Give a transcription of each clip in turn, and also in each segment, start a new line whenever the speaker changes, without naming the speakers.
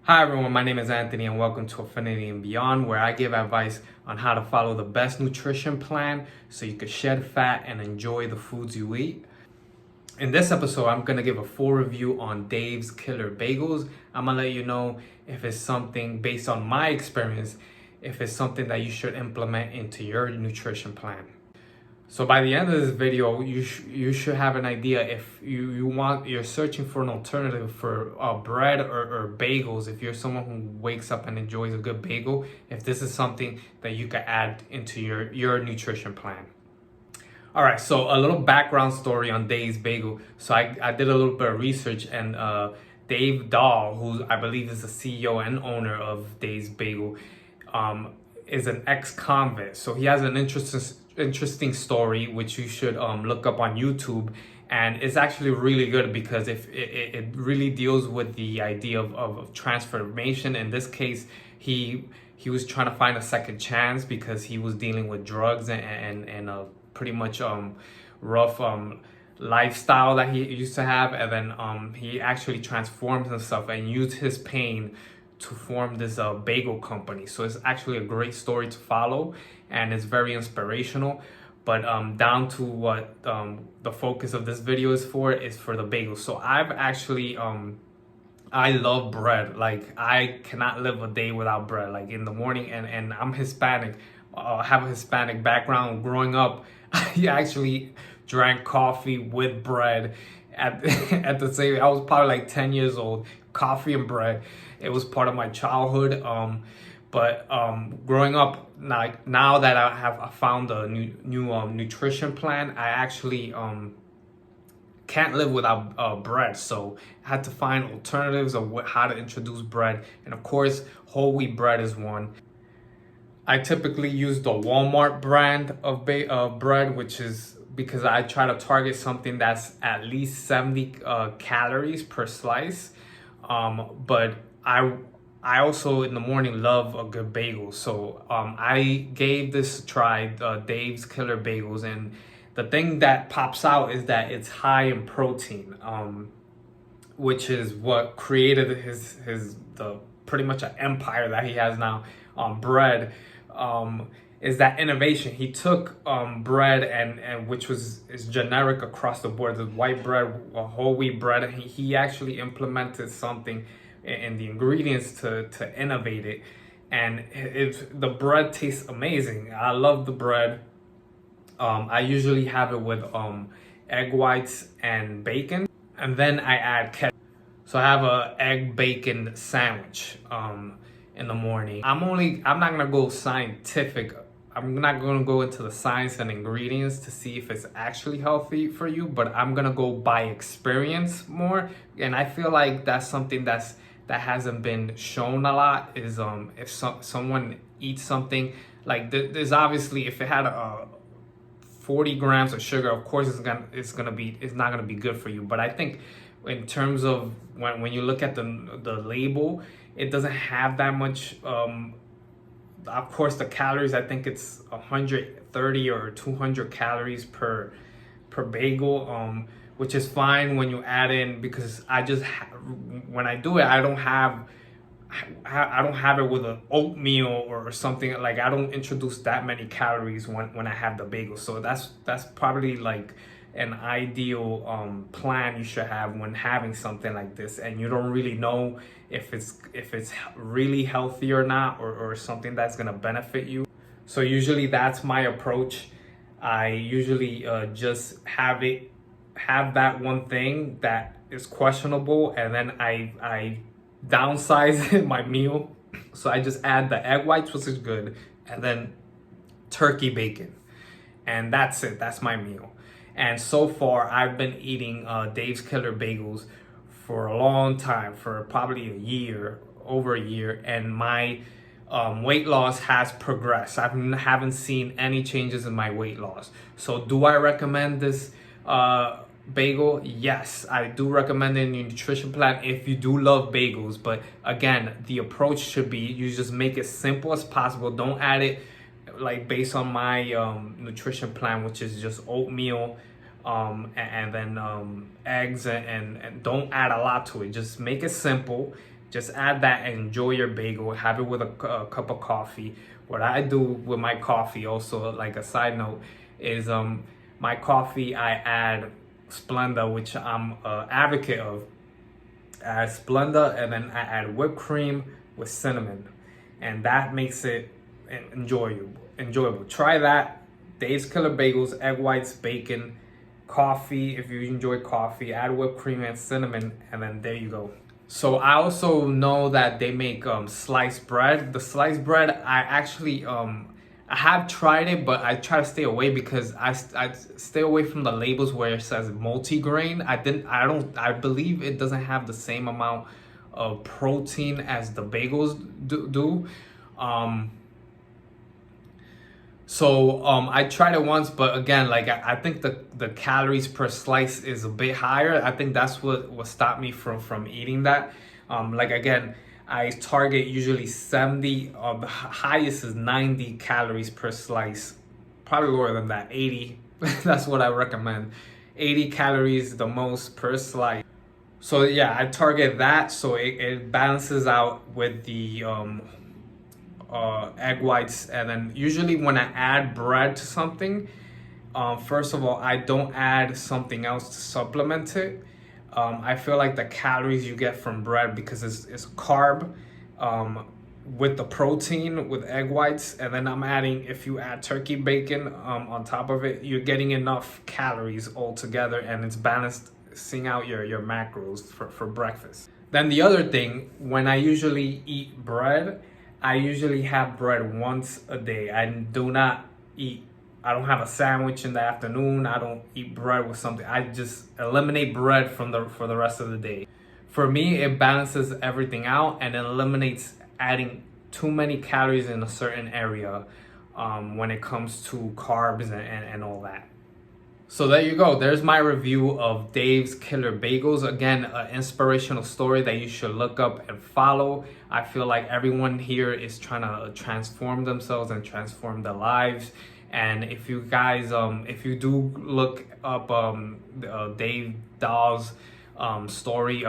Hi everyone, my name is Anthony and welcome to Affinity and Beyond, where I give advice on how to follow the best nutrition plan so you can shed fat and enjoy the foods you eat. In this episode, I'm going to give a full review on Dave's Killer Bagels. I'm going to let you know if it's something based on my experience, if it's something that you should implement into your nutrition plan. So by the end of this video, you should have an idea if you're searching for an alternative for bread or bagels. If you're someone who wakes up and enjoys a good bagel, if this is something that you can add into your nutrition plan. All right, so a little background story on Dave's Bagel. So I did a little bit of research, and Dave Dahl, who I believe is the CEO and owner of Dave's Bagel, is an ex-convict. So he has an interesting story which you should look up on YouTube, and it's actually really good because if it really deals with the idea of transformation. In this case, he was trying to find a second chance because he was dealing with drugs and a pretty much rough lifestyle that he used to have, and then he actually transformed himself and used his pain to form this bagel company. So it's actually a great story to follow, and it's very inspirational. But down to what the focus of this video is for the bagels. So I've actually I love bread. Like, I cannot live a day without bread. Like in the morning, and I'm Hispanic, have a Hispanic background. Growing up, I actually drank coffee with bread at the same. I was probably like 10 years old. Coffee and bread, it was part of my childhood. But growing up, now that I found a new nutrition plan, I actually can't live without bread. So I had to find alternatives of how to introduce bread, and of course, whole wheat bread is one. I typically use the Walmart brand of bread, which is because I try to target something that's at least 70 calories per slice. But I also in the morning love a good bagel. So I gave this a try, Dave's Killer Bagels, and the thing that pops out is that it's high in protein, which is what created the pretty much an empire that he has now on bread. Is that innovation. He took bread and which is generic across the board, the white bread, whole wheat bread, and he actually implemented something in the ingredients to innovate it, and the bread tastes amazing. I love the bread. I usually have it with egg whites and bacon, and then I add ketchup. So I have a egg bacon sandwich in the morning. I'm not gonna go scientific. I'm not gonna go into the science and ingredients to see if it's actually healthy for you, but I'm gonna go by experience more. And I feel like that's something that hasn't been shown a lot, is if someone eats something like there's obviously, if it had 40 grams of sugar, of course it's not gonna be good for you. But I think in terms of when you look at the label, it doesn't have that much. Of course, the calories, I think it's 130 or 200 calories per bagel, which is fine when you add in, because when I do it, I don't have it with an oatmeal or something. Like, I don't introduce that many calories when I have the bagel. So that's probably like an ideal plan you should have when having something like this, and you don't really know if it's really healthy or not, or something that's gonna benefit you. So usually that's my approach. I usually just have that one thing that is questionable, and then I downsize my meal. So I just add the egg whites, which is good, and then turkey bacon, and that's it. That's my meal. And so far, I've been eating Dave's Killer Bagels for a long time, for probably over a year, and my weight loss has progressed. I haven't seen any changes in my weight loss. So do I recommend this bagel? Yes, I do recommend it in your nutrition plan if you do love bagels. But again, the approach should be, you just make it simple as possible. Don't add it like based on my nutrition plan, which is just oatmeal and then eggs, and don't add a lot to it. Just make it simple. Just add that and enjoy your bagel. Have it with a cup of coffee. What I do with my coffee, also like a side note, is my coffee I add Splenda, which I'm an advocate of. I add Splenda and then I add whipped cream with cinnamon, and that makes it enjoyable. Try that. Dave's Killer Bagels, egg whites, bacon, coffee. If you enjoy coffee, add whipped cream and cinnamon, and then there you go. So I also know that they make sliced bread. The sliced bread, I actually I have tried it, but I try to stay away because I stay away from the labels where it says multigrain. I believe it doesn't have the same amount of protein as the bagels do. I tried it once, but again, like I think the calories per slice is a bit higher. I think that's what stopped me from eating that. Like again, I target usually 70, the highest is 90 calories per slice. Probably lower than that, 80. That's what I recommend. 80 calories the most per slice. So yeah, I target that so it balances out with the egg whites. And then usually when I add bread to something, first of all, I don't add something else to supplement it. I feel like the calories you get from bread, because it's carb with the protein with egg whites, and then I'm adding, if you add turkey bacon on top of it, you're getting enough calories altogether, and it's balancing out your macros for breakfast. Then the other thing, when I usually eat bread, I usually have bread once a day. I don't have a sandwich in the afternoon. I don't eat bread with something. I just eliminate bread for the rest of the day. For me, it balances everything out and it eliminates adding too many calories in a certain area when it comes to carbs and all that. So there you go. There's my review of Dave's Killer Bagels. Again, an inspirational story that you should look up and follow. I feel like everyone here is trying to transform themselves and transform their lives. And if you guys, if you do look up Dave Dahl's story,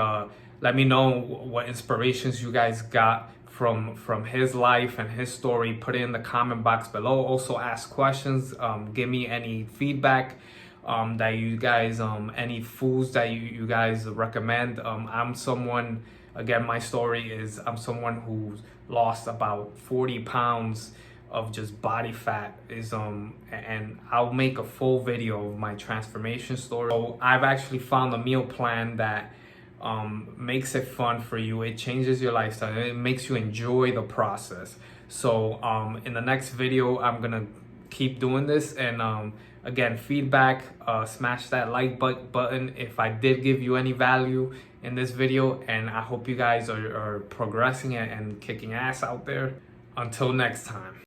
let me know what inspirations you guys got from his life and his story. Put it in the comment box below. Also ask questions. Give me any feedback that you guys, any foods that you guys recommend. I'm someone, again, my story is I'm someone who's lost about 40 pounds of just body fat and I'll make a full video of my transformation story. So I've actually found a meal plan that makes it fun for you. It changes your lifestyle. It makes you enjoy the process. So in the next video, I'm gonna keep doing this, and again, feedback, smash that like button if I did give you any value in this video, and I hope you guys are progressing and kicking ass out there. Until next time.